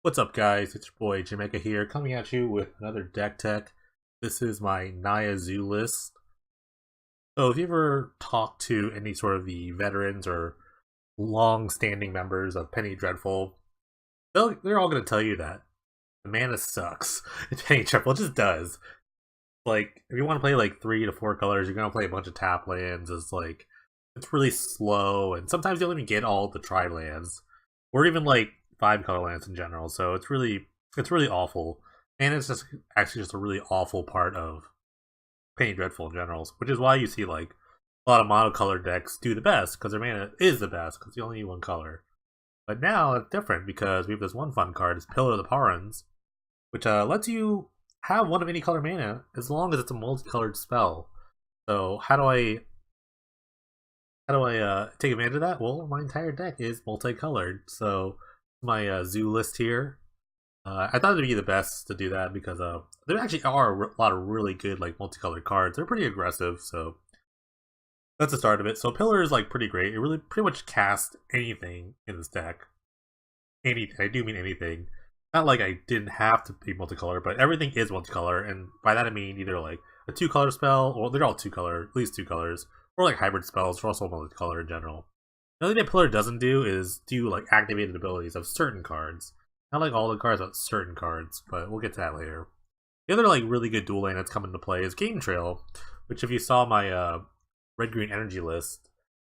What's up, guys? It's your boy Jamaica here, coming at you with another deck tech. This is my Naya Zoo list. So, if you ever talk to any sort of the veterans or long-standing members of Penny Dreadful, they're all going to tell you that the mana sucks. Penny Dreadful just does. Like, if you want to play like 3 to 4 colors, you're going to play a bunch of tap lands. It's really slow, and sometimes you don't even get all the tri lands, or even like 5 color lands in general. So it's really awful, and it's just actually just a really awful part of Penny Dreadful in general, which is why you see like a lot of monocolored decks do the best because their mana is the best because you only need one color. But now it's different because we have this one fun card, it's Pillar of the Parans, which lets you have one of any color mana as long as it's a multicolored spell. So how do I take advantage of that? Well, my entire deck is multicolored. So my zoo list here. I thought it'd be the best to do that because there actually are a lot of really good like multicolored cards. They're pretty aggressive, so that's the start of it. So Pillar is like pretty great. It really pretty much casts anything in this deck. Anything. I do mean anything. Not like I didn't have to be multicolor, but everything is multicolor, and by that I mean either like a 2 color spell, or they're all 2 color, at least 2 colors, or like hybrid spells are also multicolor in general. The only thing that Pillar doesn't do is do like activated abilities of certain cards. Not like all the cards, but certain cards, but we'll get to that later. The other like really good dual lane that's come into play is Game Trail, which if you saw my red green energy list,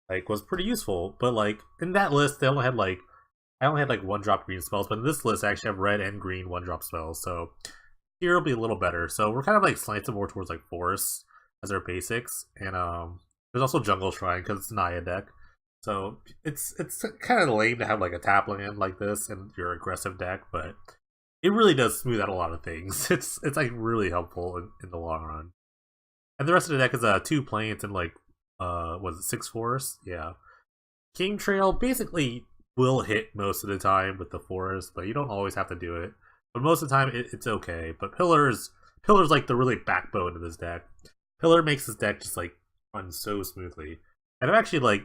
like was pretty useful. But like in that list, I only had like 1-drop green spells, but in this list I actually have red and green 1-drop spells. So here will be a little better. So we're kind of like slanted more towards like forests as our basics, and there's also Jungle Shrine because it's a Naya deck. So it's kind of lame to have like a tap land like this in your aggressive deck, but it really does smooth out a lot of things. It's like really helpful in the long run. And the rest of the deck is 2 planes and like was it 6 forests? Yeah. King Trail basically will hit most of the time with the forest, but you don't always have to do it. But most of the time it's okay. But Pillar's like the really backbone of this deck. Pillar makes this deck just like run so smoothly. And I'm actually like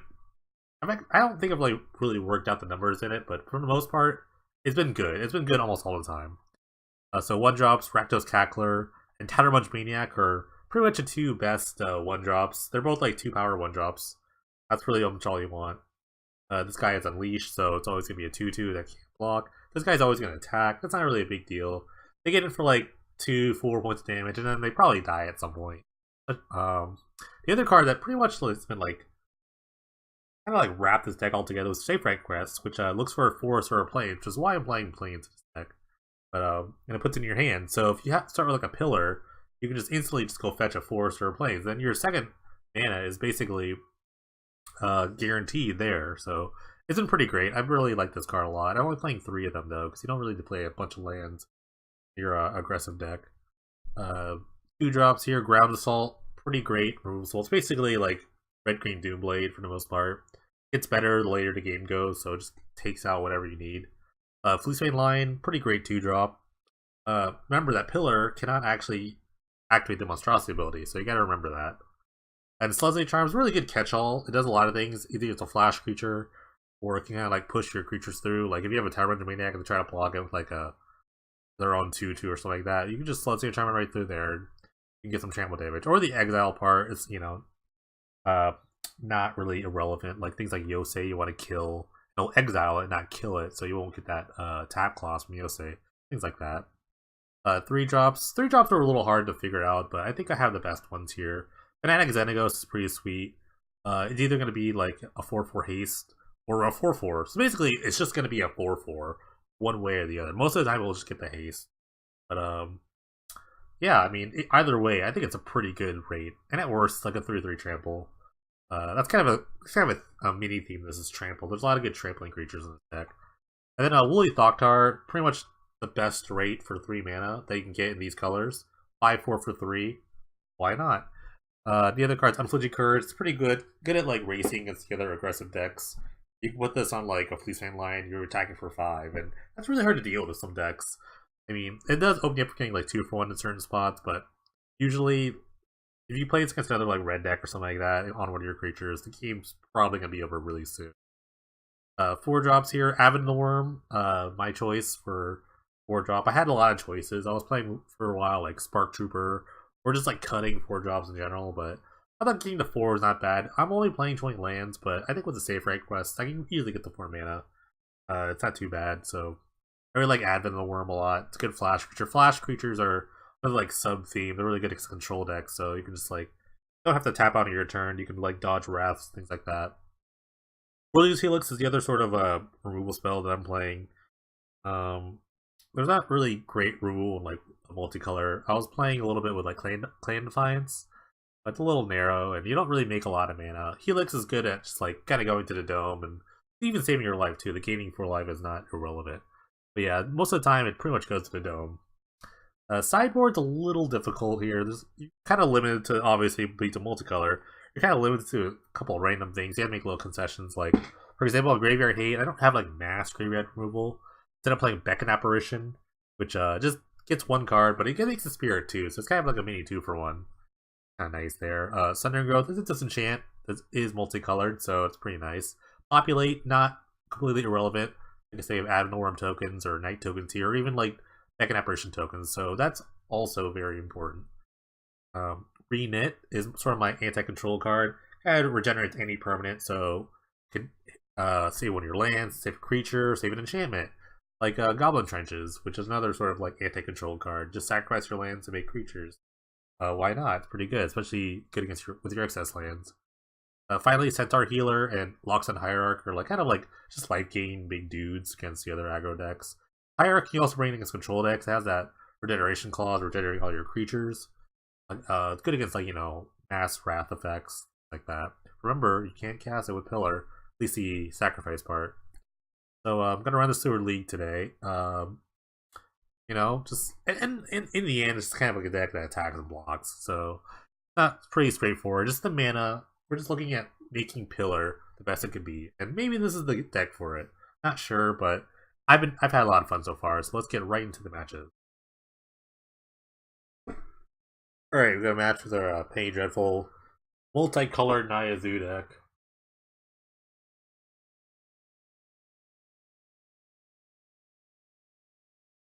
I don't think I've like really worked out the numbers in it, but for the most part, it's been good. It's been good almost all the time. So 1-drops, Rakdos Cackler, and Tattermunch Maniac are pretty much the 2 best 1-drops. They're both like 2 power 1-drops. That's really much all you want. This guy is Unleashed, so it's always gonna be a 2/2 that can't block. This guy's always gonna attack. That's not really a big deal. They get it for like 4 points of damage, and then they probably die at some point. But the other card that pretty much has been like kind of like wrap this deck all together with Shape Rank Quest, which looks for a forest or a plane, which is why I'm playing planes in this deck. But and it puts it in your hand. So if you have to start with like a pillar, you can just instantly just go fetch a forest or a plane. Then your second mana is basically guaranteed there. So it's been pretty great. I really like this card a lot. I'm only playing 3 of them though, because you don't really need to play a bunch of lands in your aggressive deck. 2 drops here, Ground Assault, pretty great removal. It's basically like Red Green Doomblade for the most part. It's better the later the game goes, so it just takes out whatever you need. Fleecebane Lion, pretty great 2-drop. Remember that Pillar cannot actually activate the Monstrosity ability, so you gotta remember that. And Sludgy Charm is really good catch-all. It does a lot of things. Either it's a flash creature, or it can kind of like push your creatures through. Like if you have a Tyrant Maniac and try to block it with like their own 2/2 or something like that, you can just Sludgy Charm right through there. You can get some trample damage. Or the Exile part is, not really irrelevant. Like things like Yosei, you want to kill, exile it, not kill it, so you won't get that tap clause from Yosei. Things like that. 3 drops. 3 drops are a little hard to figure out, but I think I have the best ones here. Fanatic Xenagos is pretty sweet. It's either going to be like a 4/4 haste or a 4/4. So basically, it's just going to be a 4/4, one way or the other. Most of the time, we'll just get the haste. But yeah, I mean, either way, I think it's a pretty good rate. And at worst, it's like a 3/3 trample. That's kind of a mini theme. This is trample. There's a lot of good trampling creatures in this deck. And then Woolly Thoktar, pretty much the best rate for 3 mana that you can get in these colors. 5/4 for 3. Why not? The other cards, Unflinching Courage, it's pretty good. Good at like racing against the other aggressive decks. You can put this on like a Fleecebane Lion, you're attacking for 5, and that's really hard to deal with some decks. I mean, it does open you up for getting like 2-for-1 in certain spots, but usually if you play against another like red deck or something like that on one of your creatures, the game's probably gonna be over really soon. 4 drops here, Avid the Worm, my choice for four drop. I had a lot of choices. I was playing for a while like Spark Trooper or just like cutting four drops in general, but I thought getting the four was not bad. I'm only playing 20 lands, but I think with the safe rank quest, I can easily get the four mana. It's not too bad. So I really like Advent of the Worm a lot. It's a good flash creature. Flash creatures are like sub theme. They're really good against control decks, so you can just like don't have to tap out on your turn. You can like dodge wraths, things like that. Whirluse Helix is the other sort of removal spell that I'm playing. There's not really great removal in like multicolor. I was playing a little bit with like Clan Defiance. But it's a little narrow, and you don't really make a lot of mana. Helix is good at just like kind of going to the dome and even saving your life too. The gaining for life is not irrelevant. But yeah, most of the time it pretty much goes to the dome. Sideboard's a little difficult here. You're kind of limited to obviously beat the multicolor. You're kind of limited to a couple of random things. You have to make little concessions. Like for example, Graveyard Hate. I don't have like mass graveyard removal. Instead of playing Beckon Apparition, which just gets one card, but it makes a spirit too. So it's kind of like a mini 2-for-1. Kind of nice there. Sundering Growth is a disenchant. It is multicolored, so it's pretty nice. Populate, not completely irrelevant. Like I say, Advent Worm tokens or Night tokens here, or even like Beckon Apparition tokens. So that's also very important. Reknit is sort of my anti-control card. It regenerates any permanent, so you can save one of your lands, save a creature, save an enchantment. Like Goblin Trenches, which is another sort of like anti-control card. Just sacrifice your lands to make creatures. Why not? It's pretty good, especially good against with your excess lands. Finally, Centaur Healer and Locks on Hierarch are like kind of like just life gain big dudes against the other aggro decks. Hierarch you also bring against control decks. It has that regeneration clause, regenerating all your creatures. It's good against like mass wrath effects like that. Remember, you can't cast it with Pillar, at least the sacrifice part. So I'm gonna run the Sewer League today. Just and in the end, it's kind of like a deck that attacks and blocks. So not pretty straightforward. Just the mana. We're just looking at making Pillar the best it could be, and maybe this is the deck for it. Not sure, but I've had a lot of fun so far. So let's get right into the matches. All right, we got a match with our Penny Dreadful multicolored Naya Zoo deck.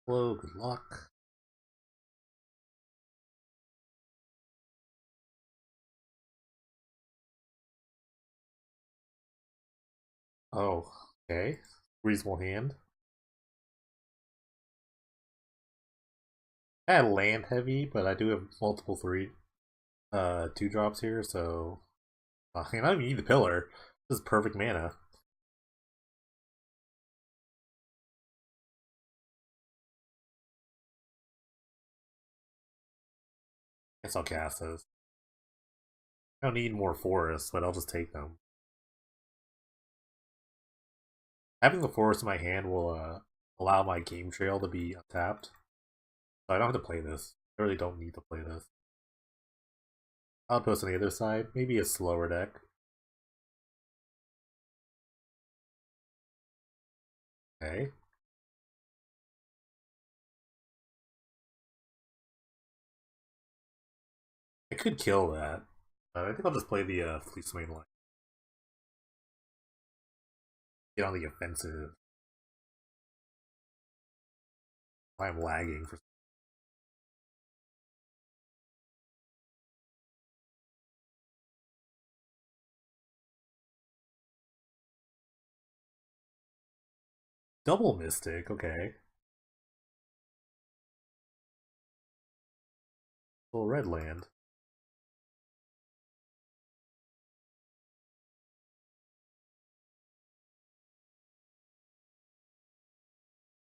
Hello, good luck. Oh, okay. Reasonable hand. I had land heavy, but I do have multiple 2 drops here, so I don't even need the Pillar. This is perfect mana. Guess I'll cast those. I don't need more forests, but I'll just take them. Having the forest in my hand will allow my game trail to be untapped. So I don't have to play this. I really don't need to play this. Outpost on the other side. Maybe a slower deck. Okay. I could kill that. I think I'll just play the Fleece Main line. Get on the offensive. I'm lagging for. Double Mystic, okay. Little red land.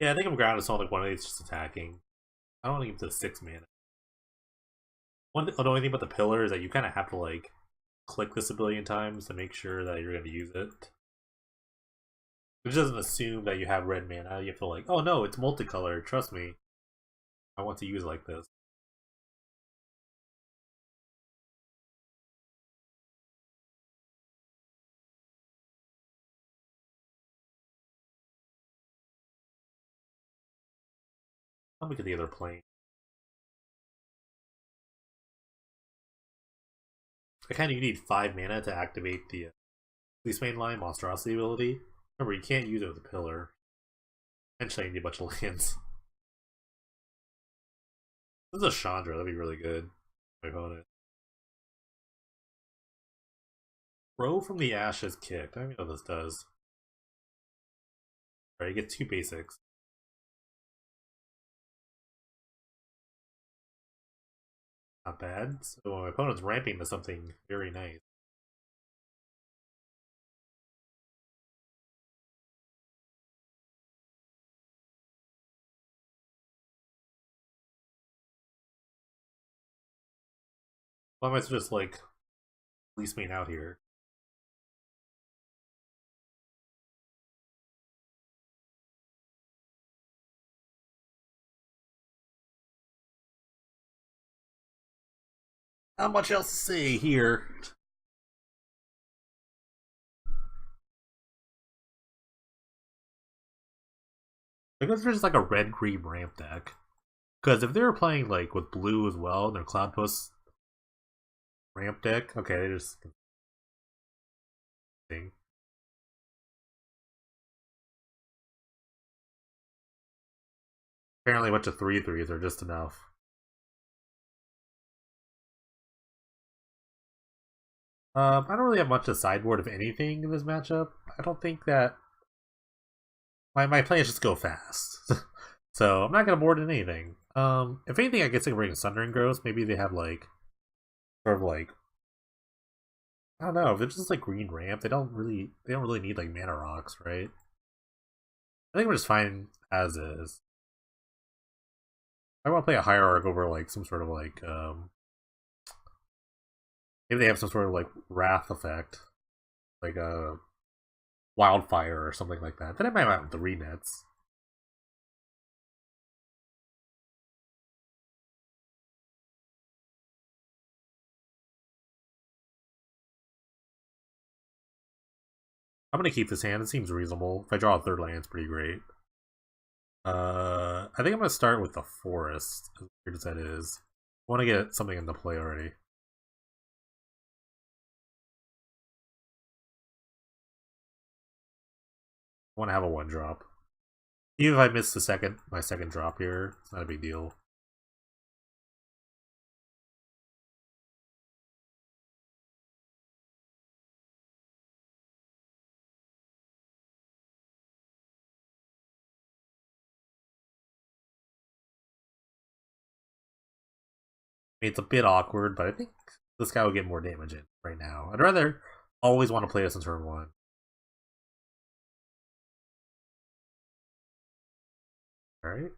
Yeah, I think I'm grounded so like one of these just attacking. I don't want to give it to 6 mana. The only thing about the Pillar is that you kind of have to like click this a billion times to make sure that you're going to use it. Which doesn't assume that you have red mana. You have to like, oh no, it's multicolored. Trust me. I want to use it like this. Let me get the other plane. I kind of need 5 mana to activate the Fleece Main line monstrosity ability. Remember, you can't use it with a Pillar. Eventually, I need a bunch of lands. This is a Chandra, that'd be really good. My opponent. Throw from the ashes kicked. I don't even know what this does. Alright, you get two basics. Not bad. So my opponent's ramping to something very nice. Why am I just like police main out here? Not much else to say here. I guess there's like a red green ramp deck. Because if they were playing like with blue as well in their Cloud Post ramp deck, okay, they just thing. Apparently a bunch of 3/3s are just enough. I don't really have much to sideboard of anything in this matchup. I don't think that my plans just go fast. So I'm not gonna board in anything. If anything I guess they can bring Sundering Gross. Maybe they have like sort of like I don't know, if they're just like green ramp, they don't really need like mana rocks, right? I think we're just fine as is. I want to play a hierarch over like some sort of like maybe they have some sort of like wrath effect, like a wildfire or something like that. Then I might have 3 nets. I'm gonna keep this hand. It seems reasonable. If I draw a third land, it's pretty great. I think I'm gonna start with the forest, as weird as that is. I want to get something into play already. I want to have a 1-drop. Even if I miss my second drop here, it's not a big deal. I mean, it's a bit awkward, but I think this guy will get more damage in right now. I'd rather always want to play this in turn 1. Alright.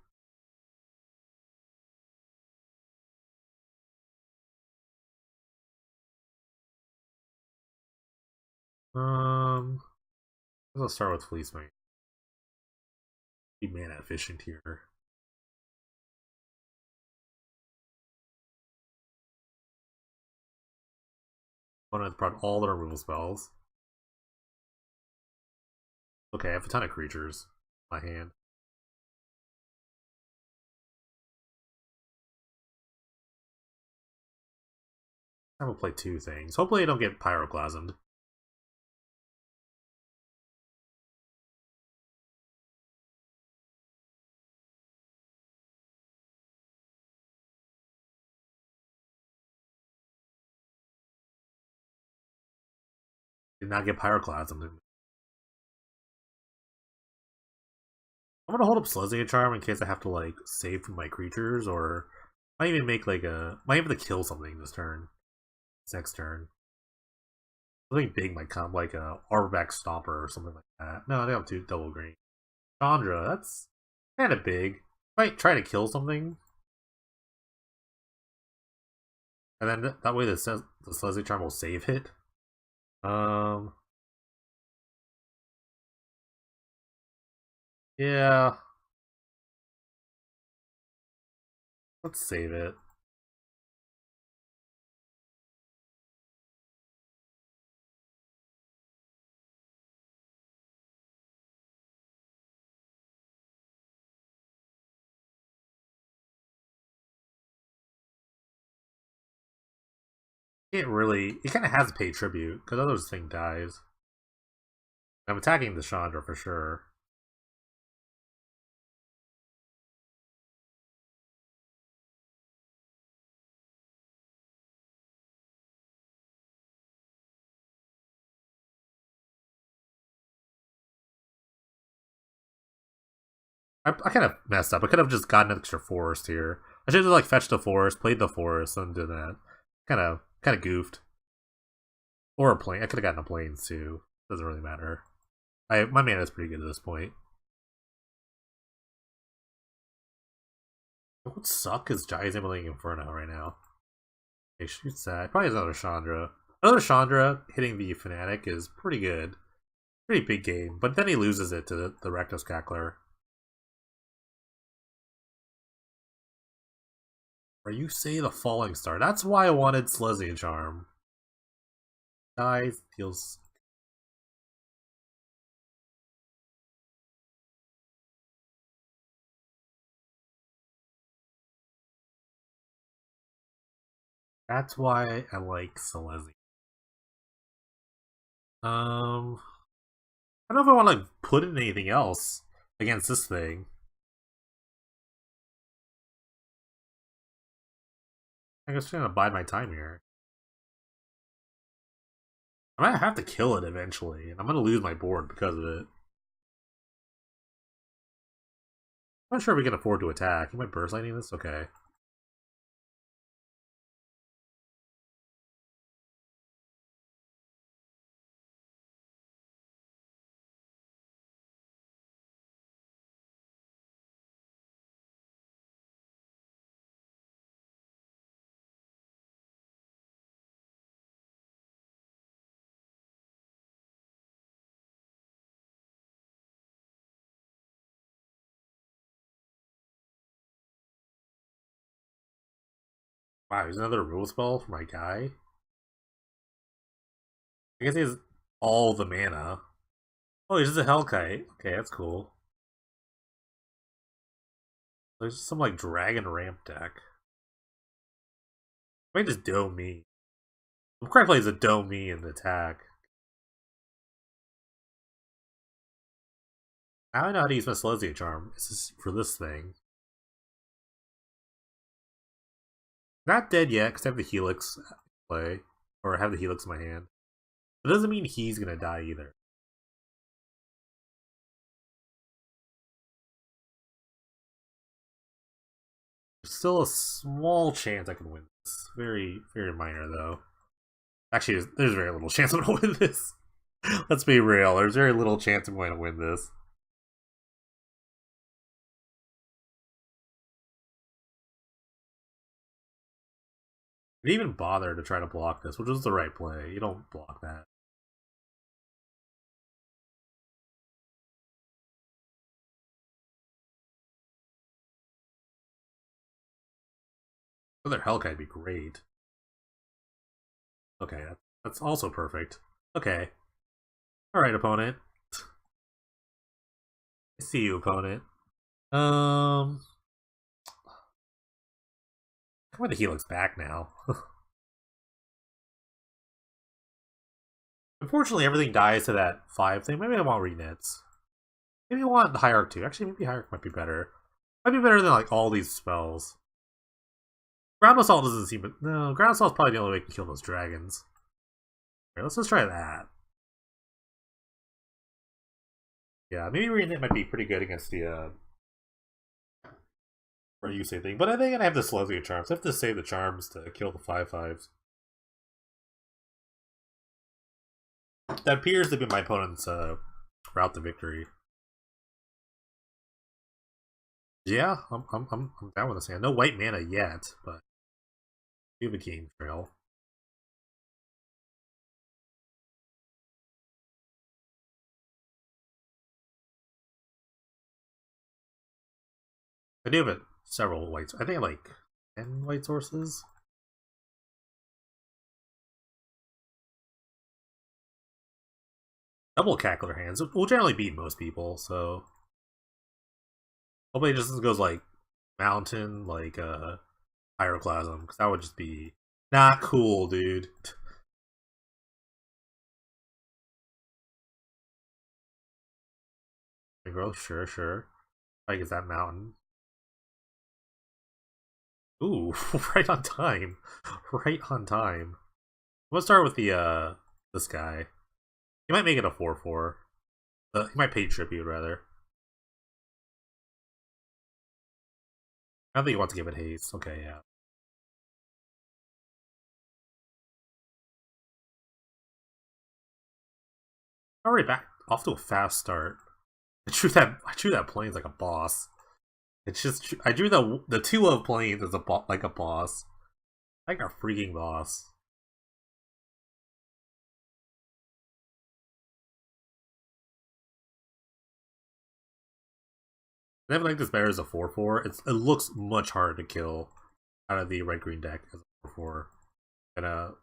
Let's start with Fleece Mate. Be mana efficient here. One of brought all the removal spells. Okay, I have a ton of creatures in my hand. I'm gonna play 2 things. Hopefully I don't get pyroclasmed. Did not get pyroclasmed. I'm gonna hold up Slezia Charm in case I have to like save from my creatures, or might even make like might be able to kill something this turn. This next turn. Something big might come, like a Arborback Stomper or something like that. No, they have 2 double green. Chandra, that's kind of big. Might try to kill something, and then that way the Slezia Charm will save hit. Um, yeah, let's save it. It really, it kind of has to pay tribute because otherwise the thing dies. I'm attacking the Chandra for sure. I kind of messed up. I could have just gotten an extra forest here. I should have like fetched the forest, played the forest, and did that. Kind of goofed. Or a plane. I could have gotten a planes too. Doesn't really matter. My mana is pretty good at this point. What would suck is Jai's emulating Inferno right now. He shoots that. Probably has another Chandra. Another Chandra hitting the Fnatic is pretty good. Pretty big game, but then he loses it to the Rectus Cackler. Or you say the Falling Star. That's why I wanted Celestia Charm. Dies, deals. That's why I like Celestia. I don't know if I want to put in anything else against this thing. I guess I'm gonna bide my time here. I might have to kill it eventually, and I'm gonna lose my board because of it. I'm not sure we can afford to attack. Am I burst lightning this? Okay. Wow, here's another rule spell for my guy. I guess he has all the mana. Oh, he's just a Hellkite. Okay, that's cool. There's some like Dragon Ramp deck. I might just dome me. I'm correct plays a dome me in the attack. Now I know how to use my Celestia Charm. This is for this thing. Not dead yet, because I have the Helix play. Or I have the Helix in my hand. It doesn't mean he's gonna die either. There's still a small chance I can win this. Very, very minor though. Actually, there's very little chance I'm gonna win this. Let's be real. There's very little chance I'm going to win this. I didn't even bother to try to block this, which was the right play. You don't block that. Another Hellkite would be great. Okay, that's also perfect. Okay. Alright, opponent. I see you, opponent. Come on, the Helix back now. Unfortunately, everything dies to that 5 thing. Maybe I want renets. Maybe I want the Hierarch too. Actually, maybe Hierarch might be better. Might be better than like all these spells. Ground Assault doesn't seem... No, Ground Assault is probably the only way we can kill those dragons. Alright, let's just try that. Yeah, maybe Renet might be pretty good against the or you say thing, but I think I have the Celestia Charms. I have to save the charms to kill the 5/5s. That appears to be my opponent's route to victory. Yeah, I'm down with this hand. No white mana yet, but we have a game trail. I do have several whites. I think like 10 white sources. Double Cackler hands will generally beat most people, so hopefully it just goes like Mountain, like Pyroclasm, because that would just be not cool, dude. Growth, sure, sure. I guess that Mountain. Ooh, right on time. Right on time. I'm gonna start with the this guy. He might make it a 4/4. He might pay tribute rather. I don't think he wants to give it haste. Okay, yeah. Alright, back off to a fast start. I drew that planes like a boss. It's just I drew the two of planes as like a boss. Like a freaking boss. I never like this better as a 4/4. It looks much harder to kill out of the red green deck as a 4/4. And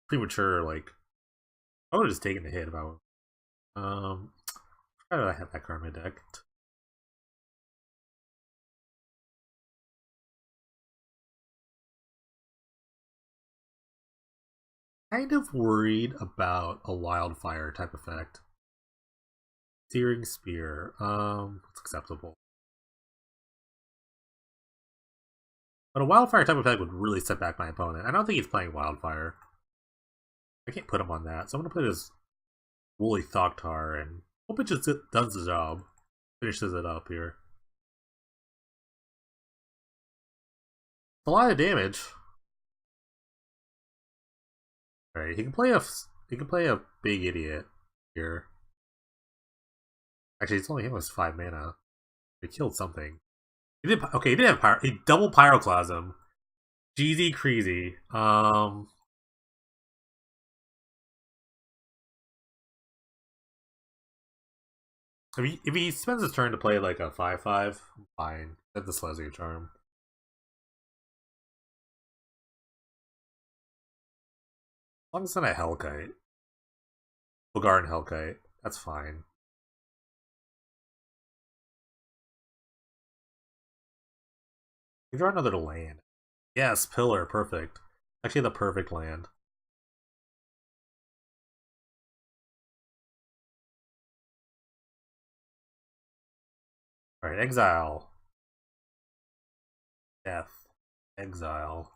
premature like I would have just taken the hit if I was how did I have that card in my deck? Kind of worried about a wildfire type effect. Searing Spear. It's acceptable. But a wildfire type effect would really set back my opponent. I don't think he's playing wildfire. I can't put him on that, so I'm gonna put his Woolly Thoktar and hope it just does the job. Finishes it up here. A lot of damage. Alright, he can play a big idiot here. Actually, it's only him with 5 mana. He killed something. He did okay. He did have pyro. He double pyroclasm. Jeezy crazy. If he spends his turn to play like a 5/5, fine. That's the Slezzy charm. As long as it's not a Hellkite. Bulgarian Hellkite. That's fine. You draw another land. Yes, Pillar. Perfect. Actually, the perfect land. Alright, Exile. Death. Exile.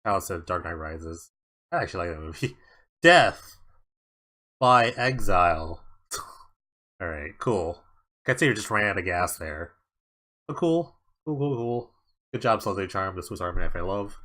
House of Dark Knight Rises. I actually like that movie. Death by Exile. Alright, cool. I'd say you just ran out of gas there. But cool. Cool. Good job, Slezzy Charm. This was Army Knife I love.